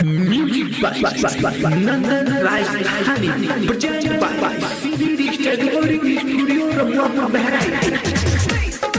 Music by Nandan Rajdhani, presented by CD Digital Recording Studio, Rampur, Bahrain.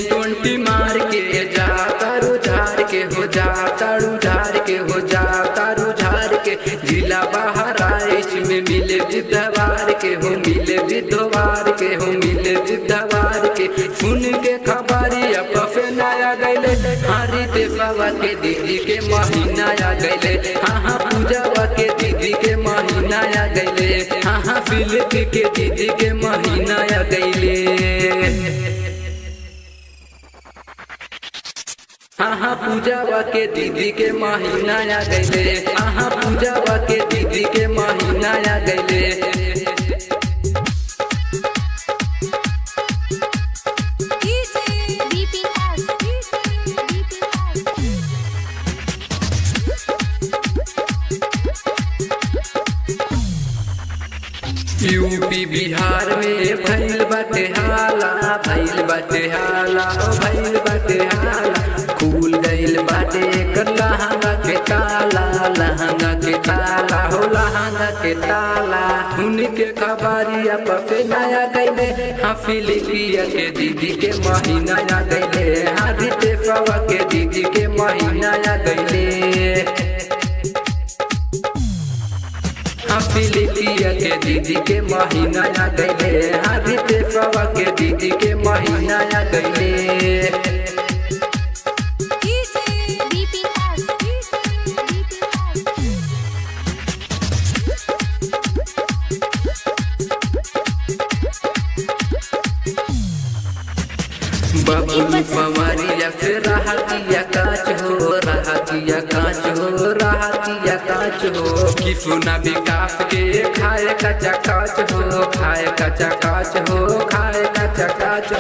Twenty मार के जा तारू झार के हो जा तारू झार के हो जा तारू झार के जिला बहराइच में मिले विधवार के हो मिले विधवार के हो मिले विधवार के सुन के खबरिया पफे नया गैले हारी देशवा के दीदी के महीना आ गैले हाँ पूजावा के दीदी के महीना आ गैले हाँ फिलिप के दीदी के महीना आ गैले हाँ पूजावा के दीदी के महीना आ गैले हाँ पूजावा के दीदी के महीना आ गैले यूपी बिहार में भइल बाटे हाला भइल बाटे हाला भइल बाटे हाला खुल गइल बाटे कर लहंगा के ताला लहंगा के ताला हो लहंगा के ताला उनके खबरिया पफे नया गइले हाँ फिलिपिया के दीदी के महीना आ गइले हाँ रितेशवा के दीदी के महीना आ गइले फिलिपिया के दीदी के महीना आ गइले हाँ रितेशवा के दीदी के महीना आ गइले बाबू पवारिया से रहा किया काच हो रहा किया काच हो रहा किया काच हो कि सुना विकास के खाए कच्चा काच हो खाए कच्चा काच हो खाए कच्चा काच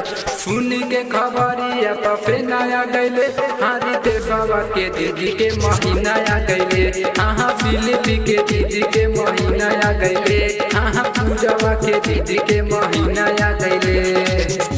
सुन के खबरिया पफे नया गैले हाँ रितेशवा के दीदी के महीना आ गैले हाँ फिलिप के दीदी के महीना आ गैले हाँ पूजावा के दीदी के महीना आ गैले।